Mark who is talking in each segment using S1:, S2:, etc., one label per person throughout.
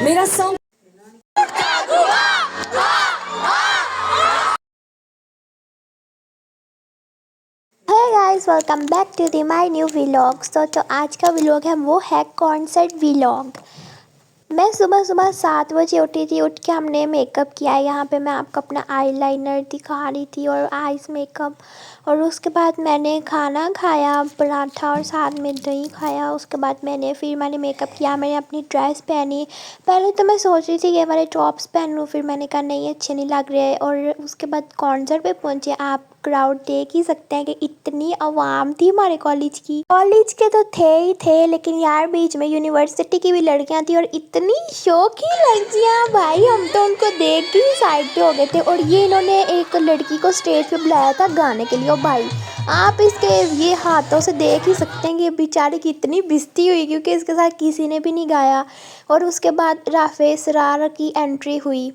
S1: मेरा song.
S2: Hey guys, welcome back to the my new vlog. तो आज का व्लॉग है वो है कॉन्सर्ट व्लॉग। मैं सुबह सुबह 7 बजे उठी थी। उठ के हमने मेकअप किया। यहाँ पे मैं आपको अपना आईलाइनर दिखा रही थी और आईज मेकअप। और उसके बाद मैंने खाना खाया, पराठा और साथ में दही खाया। उसके बाद मैंने मेकअप किया, मैंने अपनी ड्रेस पहनी। पहले तो मैं सोच रही थी ये वाले टॉप्स पहन लूँ, फिर मैंने कहा नहीं अच्छे नहीं लग रहे। और उसके बाद कॉन्सर्ट पे पहुँचे। आप क्राउड देख ही सकते हैं कि इतनी आवाम थी हमारे कॉलेज की। कॉलेज के तो थे ही थे, लेकिन यार बीच में यूनिवर्सिटी की भी लड़कियां थी और इतनी शौकी लड़कियां, भाई हम तो उनको देख के ही साइड पे हो गए थे। और ये इन्होंने एक लड़की को स्टेज पे बुलाया था गाने के लिए। और भाई आप इसके ये हाथों से देख ही सकते हैं कि बेचारी की इतनी बेइज्जती हुई, क्योंकि इसके साथ किसी ने भी नहीं गाया। और उसके बाद राफेज सरार की एंट्री हुई।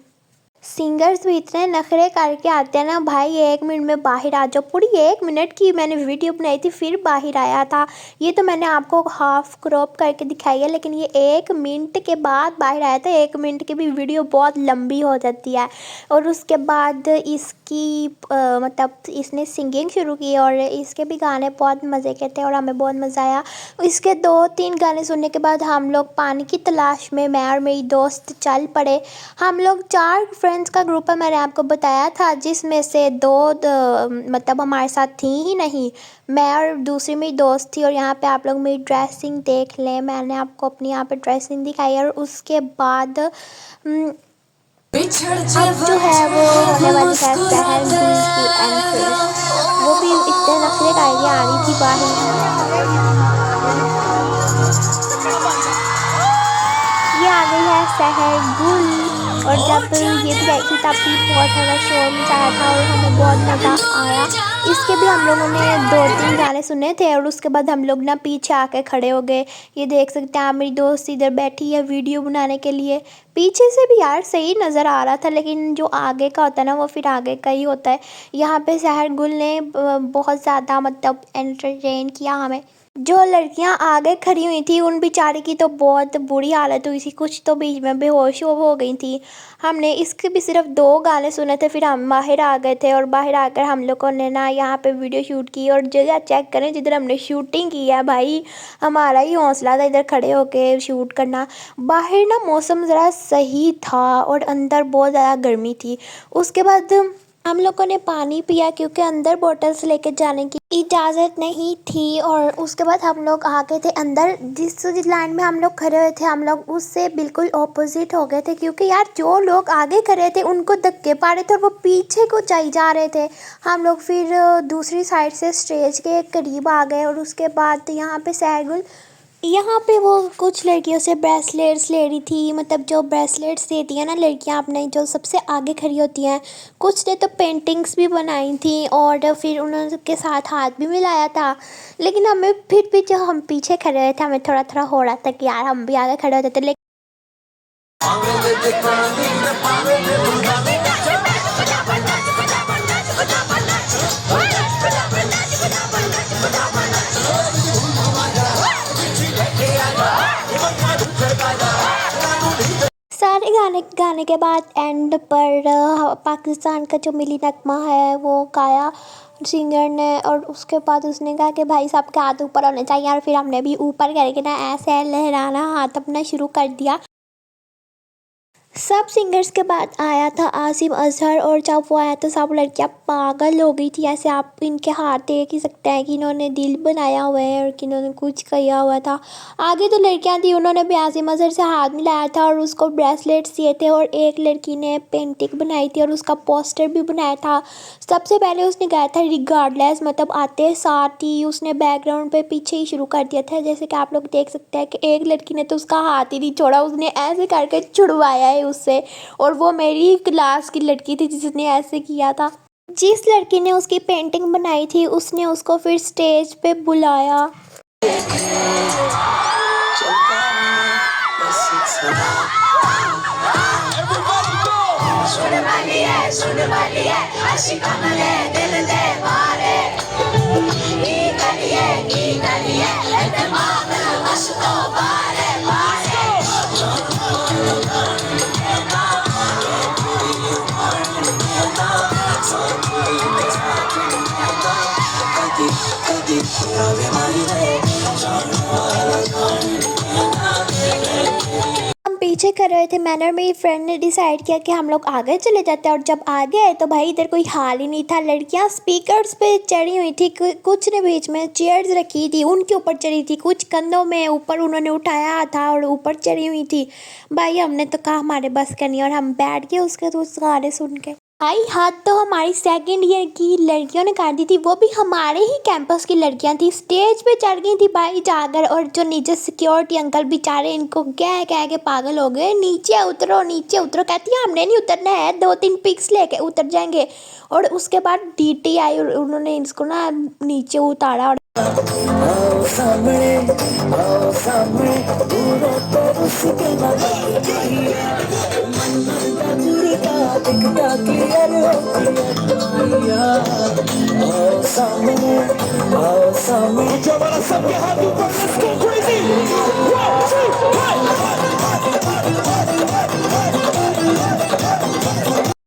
S2: सिंगर्स भी इतने नखरे करके आते हैं ना भाई, 1 मिनट में बाहर आ जाओ। पूरी 1 मिनट की मैंने वीडियो बनाई थी, फिर बाहर आया था। ये तो मैंने आपको हाफ क्रॉप करके दिखाई है, लेकिन ये 1 मिनट के बाद बाहर आया था। 1 मिनट की भी वीडियो बहुत लंबी हो जाती है। और उसके बाद इसकी मतलब इसने सिंगिंग शुरू की और इसके भी गाने बहुत मज़े के थे और हमें बहुत मज़ा आया। इसके 2-3 गाने सुनने के बाद हम लोग पानी की तलाश में, मैं और मेरी दोस्त चल पड़े। हम लोग 4 फ्रेंड्स का ग्रुप है, मैंने आपको बताया था, जिसमें से 2 मतलब हमारे साथ थी ही नहीं। मैं और दूसरी मेरी दोस्त थी। और यहाँ पे आप लोग मेरी ड्रेसिंग देख लें, मैंने आपको अपनी यहाँ पे ड्रेसिंग दिखाई है। और उसके बाद अब जो है वो होने वाली है सहर गुल की एंट्री। वो भी इतने नखरे करके आ रही थी बाहर। ये आ गई है सहर गुल। और जब ये भी आई थी तब भी बहुत ज़्यादा शोर मचाया था और हमें बहुत मज़ा आया। इसके भी हम लोगों ने 2-3 गाने सुने थे। और उसके बाद हम लोग ना पीछे आके खड़े हो गए। ये देख सकते हैं आप, मेरी दोस्त इधर बैठी है वीडियो बनाने के लिए। पीछे से भी यार सही नज़र आ रहा था, लेकिन जो आगे का होता है ना वो फिर आगे का ही होता है। यहाँ पे सहर गुल ने बहुत ज़्यादा मतलब एंटरटेन किया हमें। जो लड़कियां आगे खड़ी हुई थी उन बेचारी की तो बहुत बुरी हालत हुई थी, कुछ तो बीच में बेहोश हो गई थी। हमने इसके भी सिर्फ 2 गाने सुने थे, फिर हम बाहर आ गए थे। और बाहर आकर हम लोगों ने ना यहाँ पे वीडियो शूट की। और जगह चेक करें जिधर हमने शूटिंग की है, भाई हमारा ही हौसला था इधर खड़े होके शूट करना। बाहर ना मौसम ज़रा सही था और अंदर बहुत ज़्यादा गर्मी थी। उसके बाद हम लोगों ने पानी पिया, क्योंकि अंदर बोतल्स लेके जाने की इजाज़त नहीं थी। और उसके बाद हम लोग आ गए थे अंदर। जिस लाइन में हम लोग खड़े हुए थे, हम लोग उससे बिल्कुल ऑपोजिट हो गए थे, क्योंकि यार जो लोग आगे खड़े थे उनको धक्के पा रहे थे और वो पीछे को चले जा रहे थे। हम लोग फिर दूसरी साइड से स्टेज के करीब आ गए। और उसके बाद यहाँ पे सहरगुल, यहाँ पे वो कुछ लड़कियों से ब्रेसलेट्स ले रही थी। मतलब जो ब्रेसलेट्स देती हैं ना लड़कियाँ अपने, जो सबसे आगे खड़ी होती हैं। कुछ ने तो पेंटिंग्स भी बनाई थी और फिर उनके साथ हाथ भी मिलाया था। लेकिन हमें फिर भी जो हम पीछे खड़े हुए थे, हमें थोड़ा थोड़ा हो रहा था कि यार हम भी आगे खड़े होते थे। लेकिन सारे गाने गाने के बाद एंड पर पाकिस्तान का जो मिली नगमा है वो गाया सिंगर ने। और उसके बाद उसने कहा कि भाई साहब के हाथ ऊपर होने चाहिए। और फिर हमने भी ऊपर करके ना ऐसे लहराना हाथ अपना शुरू कर दिया। सब सिंगर्स के बाद आया था आसिम अजहर। और जब वो आया तो सब लड़कियां पागल हो गई थी। ऐसे आप इनके हाथ देख ही सकते हैं कि इन्होंने दिल बनाया हुआ है और कि इन्होंने कुछ किया हुआ था। आगे तो लड़कियां थी, उन्होंने भी आसिम अजहर से हाथ मिलाया था और उसको ब्रेसलेट्स दिए थे। और एक लड़की ने पेंटिंग बनाई थी और उसका पोस्टर भी बनाया था। सबसे पहले उसने गाया था रिगार्डलेस, मतलब आते साथ ही उसने बैकग्राउंड पे पीछे ही शुरू कर दिया था। जैसे कि आप लोग देख सकते हैं कि एक लड़की ने तो उसका हाथ ही नहीं छोड़ा, उसने ऐसे करके छुड़वाया है उससे। और वो मेरी क्लास की लड़की थी जिसने ऐसे किया था। जिस लड़की ने उसकी पेंटिंग बनाई थी उसने उसको फिर स्टेज पे बुलाया। पीछे कर रहे थे। मैंने और मेरी फ्रेंड ने डिसाइड किया कि हम लोग आगे चले जाते हैं, और जब आगे आए तो भाई इधर कोई हाल ही नहीं था। लड़कियां स्पीकर्स पे चढ़ी हुई थी, कुछ ने बीच में चेयर्स रखी थी उनके ऊपर चढ़ी थी, कुछ कंधों में ऊपर उन्होंने उठाया था और ऊपर चढ़ी हुई थी। भाई हमने तो कहा हमारे बस का नहीं, और हम बैठ गए उसके तो उस गाने सुन के। भाई हाथ तो हमारी सेकंड ईयर की लड़कियों ने काट दी थी, वो भी हमारे ही कैंपस की लड़कियां थी। स्टेज पे चढ़ गई थी भाई जाकर, और जो नीचे सिक्योरिटी अंकल बेचारे इनको कह कह के पागल हो गए, नीचे उतरो नीचे उतरो। कहती है हमने नहीं उतरना है, 2-3 पिक्स लेके उतर जाएंगे। और उसके बाद डीटी आई और उन्होंने इसको ना नीचे उतारा। और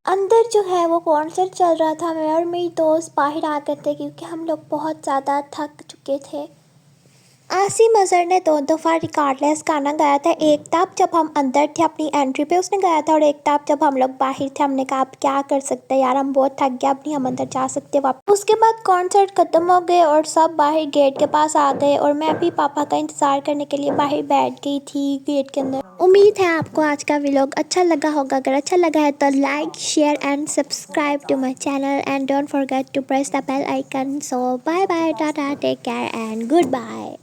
S2: अंदर जो है वो कॉन्सर्ट चल रहा था। मैं और मेरी दोस्त बाहर आ गए थे क्योंकि हम लोग बहुत ज़्यादा थक चुके थे। आसिम अजहर ने 2 दफ़ा रिकॉर्डलेस गाना गाया था। एक तब जब हम अंदर थे अपनी एंट्री पे उसने गाया था, और एक तब जब हम लोग बाहर थे। हमने कहा अब क्या कर सकते हैं यार, हम बहुत थक गए, अब नहीं हम अंदर जा सकते वापस। उसके बाद कॉन्सर्ट ख़त्म हो गए और सब बाहर गेट के पास आ गए, और मैं भी पापा का इंतज़ार करने के लिए बाहर बैठ गई थी गेट के अंदर। उम्मीद है आपको आज का व्लॉग अच्छा लगा होगा। अगर अच्छा लगा है तो like share and subscribe to my channel, and don't forget to press the bell icon. So bye bye, tata, take care and good bye.